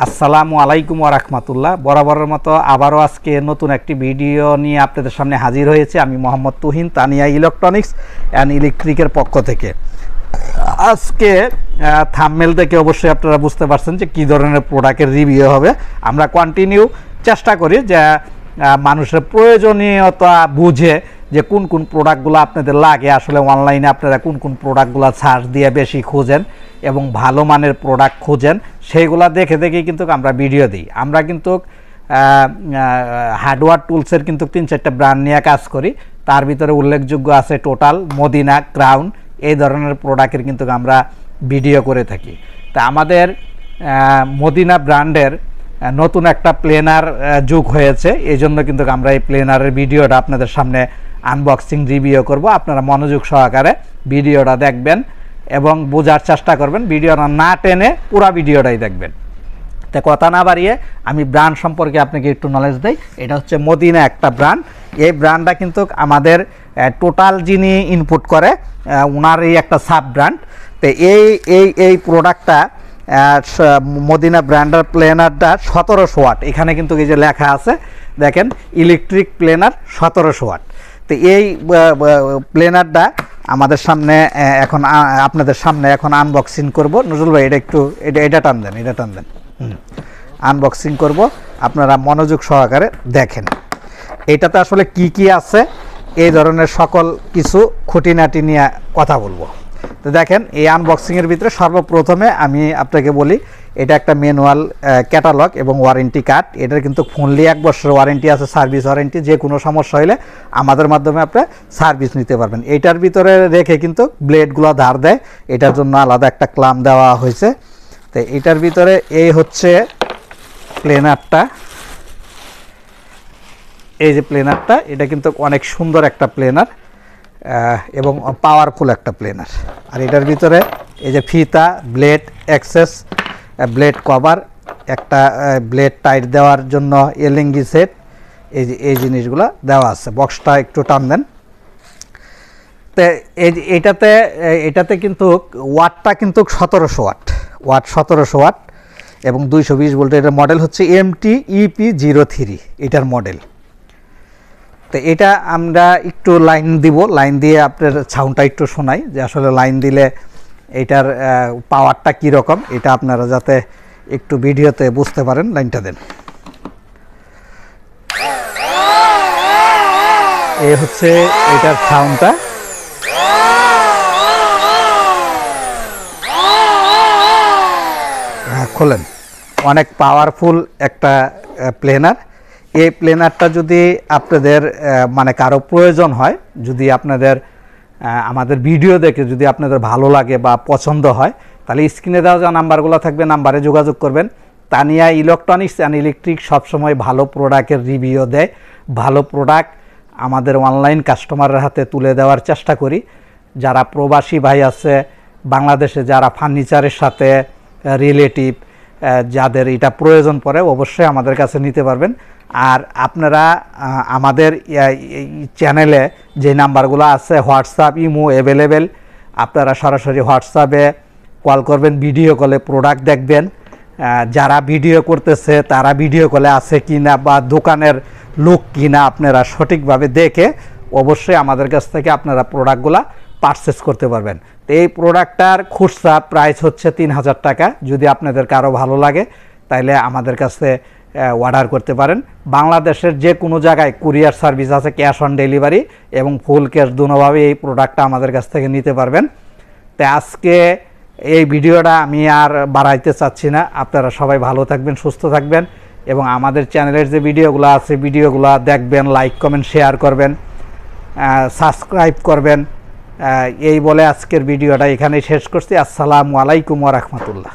আসসালামু আলাইকুম ওয়া রাহমাতুল্লাহ। বরাবরের মতো আবারও আজকে নতুন একটি ভিডিও নিয়ে আপনাদের সামনে হাজির হয়েছে আমি মোহাম্মদ তুহিন, তানিয়া ইলেকট্রনিক্স অ্যান্ড ইলেকট্রিকের পক্ষ থেকে। আজকে থাম্বনেল থেকে অবশ্যই আপনারা বুঝতে পারছেন যে কী ধরনের প্রোডাক্টের রিভিউ হবে। আমরা কন্টিনিউ চেষ্টা করি যে মানুষের প্রয়োজনীয়তা বুঝে যে কোন কোন প্রোডাক্টগুলো আপনাদের লাগে, আসলে অনলাইনে আপনারা কোন কোন প্রোডাক্টগুলো সার্চ দিয়ে বেশি খোঁজেন এবং ভালো মানের প্রোডাক্ট খোঁজেন, সেইগুলো দেখে দেখেই কিন্তু আমরা ভিডিও দিই। আমরা কিন্তু হার্ডওয়্যার টুলসের কিন্তু 3-4টা ব্র্যান্ড নিয়ে কাজ করি। তার ভিতরে উল্লেখযোগ্য আছে টোটাল, মদিনা, ক্রাউন, এই ধরনের প্রোডাক্টের কিন্তু আমরা ভিডিও করে থাকি। তা আমাদের মদিনা ব্র্যান্ডের নতুন একটা প্লেনার যুগ হয়েছে, এই জন্য কিন্তু আমরা এই প্লেনারের ভিডিওটা আপনাদের সামনে আনবক্সিং রিভিউ করব। আপনারা মনোযোগ সহকারে ভিডিওটা দেখবেন এবং বোঝার চেষ্টা করবেন, ভিডিওটা না টেনে পুরো ভিডিওটাই দেখবেন। তো কথা না বাড়িয়ে আমি ব্র্যান্ড সম্পর্কে আপনাকে একটু নলেজ দেই। এটা হচ্ছে মদিনা একটা ব্র্যান্ড। এই ব্র্যান্ডটা কিন্তু আমাদের টোটাল যিনি ইনপুট করে ওনারই একটা সাব ব্র্যান্ড। তো এই প্রোডাক্টটা মদিনা ব্র্যান্ডের প্লেনারটা 1700 ওয়াট, এখানে কিন্তু এই যে লেখা আছে দেখেন ইলেকট্রিক প্লেনার 1700 ওয়াট। তো এই প্লেনারটা আমাদের সামনে এখন আপনাদের সামনে এখন আনবক্সিং করব। নজরুল ভাই এটা টান দেন আনবক্সিং করব, আপনারা মনোযোগ সহকারে দেখেন এটাতে আসলে কি কি আছে, এই ধরনের সকল কিছু খুঁটিনাটি নিয়ে কথা বলবো। তো দেখেন এই আনবক্সিংয়ের ভিতরে সর্বপ্রথমে আমি আপনাকে বলি, এটা একটা ম্যানুয়াল ক্যাটালগ এবং ওয়ারেন্টি কার্ড। এটার কিন্তু ফুললি 1 বছরের ওয়ারেন্টি আছে, সার্ভিস ওয়ারেন্টি। যে কোনো সমস্যা হলে আমাদের মাধ্যমে আপনি সার্ভিস নিতে পারবেন। এইটার ভিতরে রেখে কিন্তু ব্লেডগুলো ধার দেয়, এটার জন্য আলাদা একটা ক্লাম দেওয়া হয়েছে। তো এটার ভিতরে এই হচ্ছে প্লেনারটা, এই যে প্লেনারটা, এটা কিন্তু অনেক সুন্দর একটা প্লেনার এবং পাওয়ারফুল একটা প্লেনার। আর এটার ভিতরে এই যে ফিতা, ব্লেড অ্যাক্সেস, ব্লেড কভার, একটা ব্লেড টাইট দেওয়ার জন্য এলিঙ্গি সেট, এই জিনিসগুলো দেওয়া আছে। বক্সটা একটু টান দেন। তো এটাতে কিন্তু ওয়াটটা কিন্তু 1700 ওয়াট 1700 ওয়াট এবং 220 ভোল্ট। এটার মডেল হচ্ছে MT-EP03 এটার মডেল। তো এটা আমরা একটু লাইন দিব, লাইন দিয়ে আপনার সাউন্ডটা একটু শোনাই যে আসলে লাইন দিলে এটার পাওয়ারটা কীরকম, এটা আপনারা যাতে একটু ভিডিওতে বুঝতে পারেন। লাইনটা দেন। এই হচ্ছে এটার সাউন্ডটা। খোলেন। অনেক পাওয়ারফুল একটা প্লেনার। এই প্লেনারটা যদি আপনাদের মানে কারো প্রয়োজন হয়, যদি আপনাদের আমাদের ভিডিও দেখে যদি আপনাদের ভালো লাগে বা পছন্দ হয়, তাহলে স্ক্রিনে দেওয়া যে নাম্বারগুলো থাকবে, নাম্বারে যোগাযোগ করবেন। তানিয়া ইলেকট্রনিক্স অ্যান্ড ইলেকট্রিক সবসময় ভালো প্রোডাক্টের রিভিউ দেয়। ভালো প্রোডাক্ট আমাদের অনলাইন কাস্টমারের হাতে তুলে দেওয়ার চেষ্টা করি। যারা প্রবাসী ভাই আছে বাংলাদেশে, যারা ফার্নিচারের সাথে রিলেটিভ, যাদের এটা প্রয়োজন পড়ে, অবশ্যই আমাদের কাছে নিতে পারবেন। আর আপনারা আমাদের চ্যানেলে যে নাম্বারগুলো আছে, হোয়াটসঅ্যাপ, ইমো অ্যাভেলেবেল, আপনারা সরাসরি হোয়াটসঅ্যাপে কল করবেন, ভিডিও কলে প্রোডাক্ট দেখবেন। যারা ভিডিও করতেছে তারা ভিডিও কলে আছে কি না বা দোকানের লোক কি না, আপনারা সঠিকভাবে দেখে অবশ্যই আমাদের কাছ থেকে আপনারা প্রোডাক্টগুলো পারচেস করতে পারবেন। তো এই প্রোডাক্টটার খুচরা প্রাইস হচ্ছে 3000 টাকা। যদি আপনাদের কারো ভালো লাগে তাহলে আমাদের কাছে অর্ডার করতে পারেন। বাংলাদেশের যে কোনো জায়গায় কুরিয়ার সার্ভিস আছে, ক্যাশ অন ডেলিভারি এবং ফুল ক্যাশ দুটোভাবে এই প্রোডাক্টটা আমাদের কাছ থেকে নিতে পারবেন। তো আজকে এই ভিডিওটা আমি আর বাড়াইতে চাচ্ছি না। আপনারা সবাই ভালো থাকবেন, সুস্থ থাকবেন এবং আমাদের চ্যানেলের যে ভিডিওগুলো আছে ভিডিওগুলো দেখবেন, লাইক কমেন্ট শেয়ার করবেন, সাবস্ক্রাইব করবেন। এই বলে আজকের ভিডিওটা এখানেই শেষ করছি। আসসালামু আলাইকুম ওয়া রাহমাতুল্লাহ।